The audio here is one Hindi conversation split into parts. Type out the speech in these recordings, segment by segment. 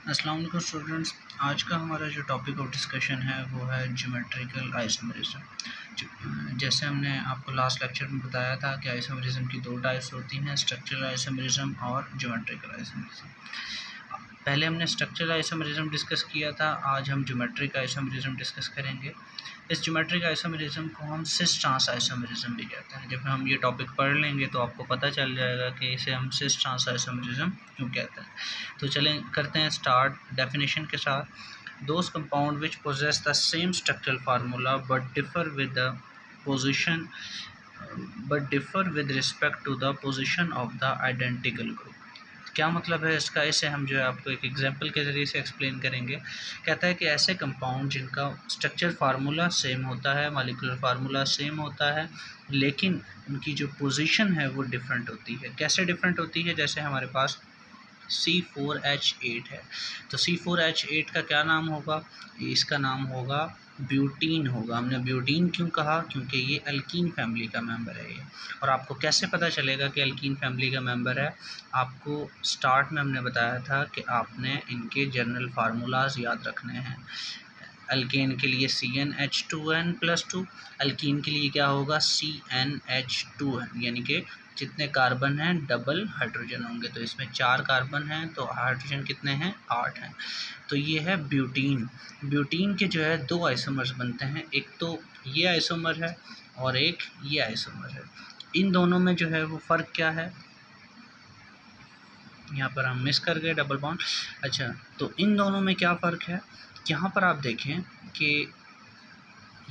अस्सलाम वालेकुम स्टूडेंट्स। आज का हमारा जो टॉपिक ऑफ डिस्कशन है वो है ज्योमेट्रिकल आइसोमेरिज्म। जैसे हमने आपको लास्ट लेक्चर में बताया था कि आइसोमेरिज्म की दो टाइप्स होती हैं, स्ट्रक्चरल आइसोमेरिज्म और ज्योमेट्रिकल आइसोमेरिज्म। पहले हमने स्ट्रक्चरल आइसोमेरिज्म डिस्कस किया था, आज हम ज्योमेट्रिक आइसोमेरिज्म डिस्कस करेंगे। इस ज्योमेट्रिक आइसोमेरिज्म को हम सिस ट्रांस आइसोमेरिज्म भी कहते हैं। जब हम ये टॉपिक पढ़ लेंगे तो आपको पता चल जाएगा कि इसे हम सिस ट्रांस आइसोमेरिज्म क्यों कहते हैं। तो चलें करते हैं स्टार्ट डेफिनेशन के साथ। Those compound which possess the same structural formula but differ with the position but differ with respect to the position of the identical group. क्या मतलब है इसका, इसे हम जो है आपको एक एग्जांपल के ज़रिए से एक्सप्लेन करेंगे। कहता है कि ऐसे कंपाउंड जिनका स्ट्रक्चर फार्मूला सेम होता है, मॉलिक्यूलर फार्मूला सेम होता है, लेकिन उनकी जो पोजीशन है वो डिफरेंट होती है। कैसे डिफरेंट होती है? जैसे हमारे पास C4H8 है, तो C4H8 का क्या नाम होगा? इसका नाम होगा ब्यूटीन होगा। हमने ब्यूटीन क्यों कहा? क्योंकि ये अल्कीन फैमिली का मेंबर है ये। और आपको कैसे पता चलेगा कि अल्कीन फैमिली का मेंबर है? आपको स्टार्ट में हमने बताया था कि आपने इनके जनरल फार्मूलाज याद रखने हैं। अल्केन के लिए CnH2n+2, अल्कीन के लिए क्या होगा? CnH2n, यानी कि जितने कार्बन हैं डबल हाइड्रोजन होंगे। तो इसमें 4 कार्बन हैं तो हाइड्रोजन कितने हैं? 8 हैं। तो ये है ब्यूटीन। ब्यूटीन के जो है 2 आइसोमर्स बनते हैं, एक तो ये आइसोमर है और एक ये आइसोमर है। इन दोनों में जो है वो फ़र्क क्या है? यहाँ पर हम मिस कर गए डबल बॉन्ड। अच्छा, तो इन दोनों में क्या फ़र्क है? यहाँ पर आप देखें कि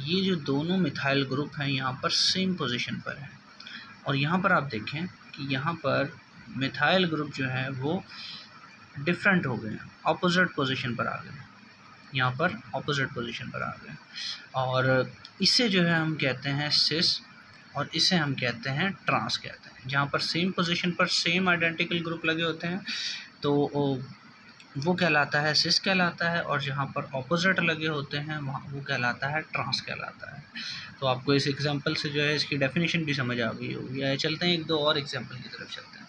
ये जो दोनों मिथाइल ग्रुप हैं यहाँ पर सेम पोजीशन पर है, और यहाँ पर आप देखें कि यहाँ पर मिथाइल ग्रुप जो है वो डिफरेंट हो गए हैं, ऑपोजिट पोजीशन पर आ गए, यहाँ पर ऑपोजिट पोजीशन पर आ गए। और इसे जो है हम कहते हैं सिस, और इसे हम कहते हैं ट्रांस कहते हैं। जहाँ पर सेम पोजीशन पर सेम आइडेंटिकल ग्रुप लगे होते हैं तो वो कहलाता है सिस कहलाता है, और जहाँ पर ऑपोजिट लगे होते हैं वहाँ वो कहलाता है ट्रांस कहलाता है। तो आपको इस एग्जांपल से जो है इसकी डेफिनेशन भी समझ आ गई होगी। चलते हैं एक दो और एग्जांपल की तरफ चलते हैं।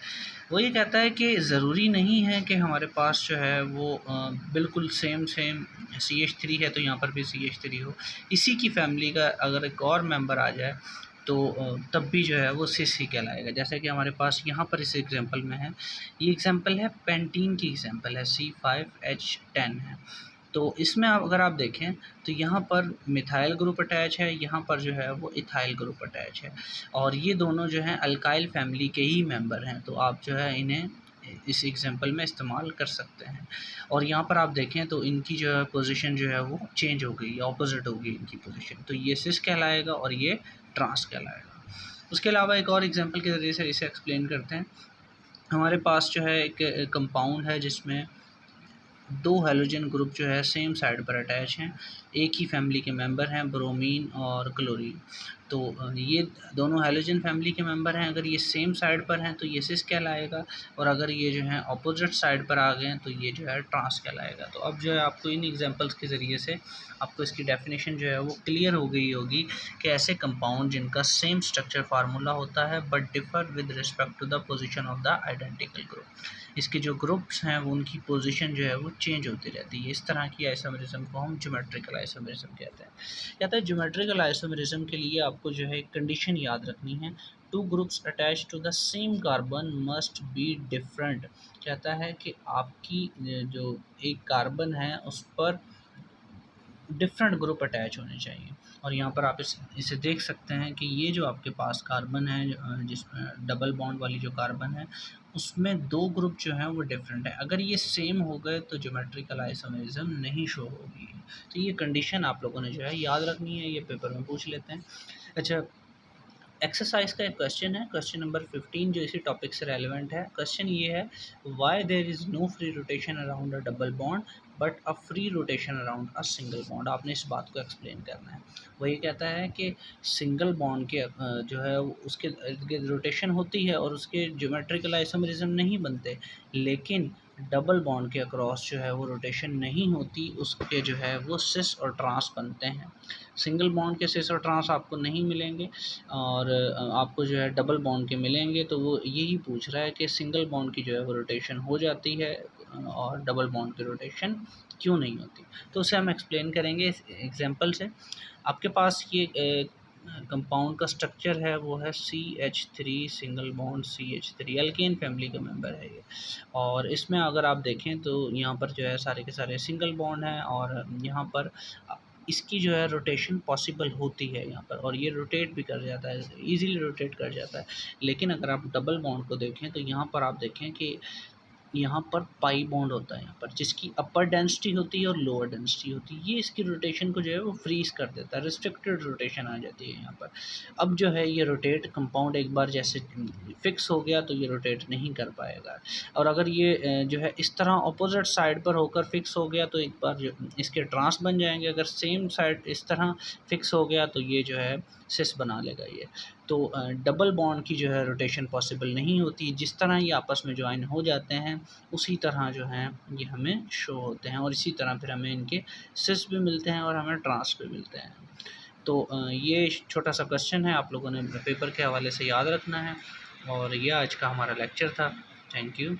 वो ये कहता है कि ज़रूरी नहीं है कि हमारे पास जो है वो बिल्कुल सेम CH3 है तो यहाँ पर भी CH3 हो। इसी की फैमिली का अगर एक और मेंबर आ जाए तो तब भी जो है वो सिस ही कहलाएगा। जैसे कि हमारे पास यहाँ पर इस एग्जांपल में है, ये एग्जांपल है पेंटीन की एग्जांपल है, C5H10 है। तो इसमें अगर आप देखें तो यहाँ पर मिथाइल ग्रुप अटैच है, यहाँ पर जो है वो इथाइल ग्रुप अटैच है, और ये दोनों जो हैं अल्काइल फैमिली के ही मेंबर हैं। तो आप जो है इन्हें इस एग्जांपल में इस्तेमाल कर सकते हैं। और यहाँ पर आप देखें तो इनकी जो है पोजीशन जो है वो चेंज हो गई, ऑपोजिट हो गई इनकी पोजीशन। तो ये सिस कहलाएगा और ये ट्रांस कहलाएगा। उसके अलावा एक और एग्जांपल के ज़रिए से इसे एक्सप्लेन करते हैं। हमारे पास जो है एक कंपाउंड है जिसमें 2 हैलोजन ग्रुप जो है सेम साइड पर अटैच हैं, एक ही फैमिली के मेंबर हैं, ब्रोमीन और क्लोरीन। तो ये दोनों हैलोजन फैमिली के मेंबर हैं। अगर ये सेम साइड पर हैं तो ये सिस कहलाएगा, और अगर ये जो है ऑपोजिट साइड पर आ गए हैं तो ये जो है ट्रांस कहलाएगा। तो अब जो है आपको इन एग्जांपल्स के ज़रिए से आपको इसकी डेफिनेशन जो है वो क्लियर हो गई होगी कि ऐसे कंपाउंड जिनका सेम स्ट्रक्चर फार्मूला होता है but differ with respect to the position of the identical group, इसके जो ग्रुप्स हैं वो उनकी पोजीशन जो है वो चेंज होती रहती है। इस तरह की आइसोमेरिज्म को हम ज्योमेट्रिकल आइसोमेरिज्म कहते हैं। कहते हैं ज्योमेट्रिकल आइसोमेरिज्म के लिए आपको जो है एक कंडीशन याद रखनी है, 2 groups attach to the same carbon must be different. कहता है कि आपकी जो एक कार्बन है उस पर डिफरेंट ग्रुप अटैच होने चाहिए। और यहाँ पर आप इसे देख सकते हैं कि ये जो आपके पास कार्बन है, जिसमें डबल बॉन्ड वाली जो कार्बन है उसमें 2 ग्रुप जो हैं वो डिफरेंट है। अगर ये सेम हो गए तो ज्योमेट्रिकल आइसोमेरिज्म नहीं शो होगी। तो ये कंडीशन आप लोगों ने जो है याद रखनी है, ये पेपर में पूछ लेते हैं। अच्छा, एक्सरसाइज का एक क्वेश्चन है, क्वेश्चन नंबर 15, जो इसी टॉपिक से रेलिवेंट है। क्वेश्चन ये है, why there is no free rotation around a double bond but a free rotation around a single bond. आपने इस बात को एक्सप्लेन करना है। वही कहता है कि सिंगल बॉन्ड के जो है उसके इर्द गिर्द रोटेशन होती है और उसके ज्योमेट्रिकल आइसोमेरिज्म नहीं बनते, लेकिन डबल बॉन्ड के अक्रॉस जो है वो रोटेशन नहीं होती, उसके जो है वो सिस और ट्रांस बनते हैं। सिंगल बॉन्ड के सिस और ट्रांस आपको नहीं मिलेंगे, और आपको जो है डबल बॉन्ड के मिलेंगे। तो वो यही पूछ रहा है कि सिंगल बॉन्ड की जो है वो रोटेशन हो जाती है और डबल बॉन्ड की रोटेशन क्यों नहीं होती। तो उसे हम एक्सप्लेन करेंगे इस एग्जांपल से। आपके पास ये कंपाउंड का स्ट्रक्चर है वो है CH3 single bond CH3, alkane family का मेंबर है ये। और इसमें अगर आप देखें तो यहाँ पर जो है सारे के सारे सिंगल बॉन्ड हैं और यहाँ पर इसकी जो है रोटेशन पॉसिबल होती है यहाँ पर, और ये रोटेट भी कर जाता है, इजीली रोटेट कर जाता है। लेकिन अगर आप डबल बॉन्ड को देखें तो यहाँ पर आप देखें कि यहाँ पर पाई बॉन्ड होता है यहाँ पर, जिसकी अपर डेंसिटी होती है और लोअर डेंसिटी होती है। ये इसकी रोटेशन को जो है वो फ्रीज कर देता है, रिस्ट्रिक्टेड रोटेशन आ जाती है यहाँ पर। अब जो है ये रोटेट कंपाउंड एक बार जैसे फिक्स हो गया तो ये रोटेट नहीं कर पाएगा। और अगर ये जो है इस तरह अपोजिट साइड पर होकर फिक्स हो गया तो एक बार जो इसके ट्रांस बन जाएंगे। अगर सेम साइड इस तरह फिक्स हो गया तो ये जो है सिस बना लेगा ये। तो डबल बॉन्ड की जो है रोटेशन पॉसिबल नहीं होती। जिस तरह ये आपस में ज्वाइन हो जाते हैं उसी तरह जो हैं ये हमें शो होते हैं, और इसी तरह फिर हमें इनके सिस भी मिलते हैं और हमें ट्रांस भी मिलते हैं। तो ये छोटा सा क्वेश्चन है, आप लोगों ने पेपर के हवाले से याद रखना है। और ये आज का हमारा लेक्चर था। Thank you.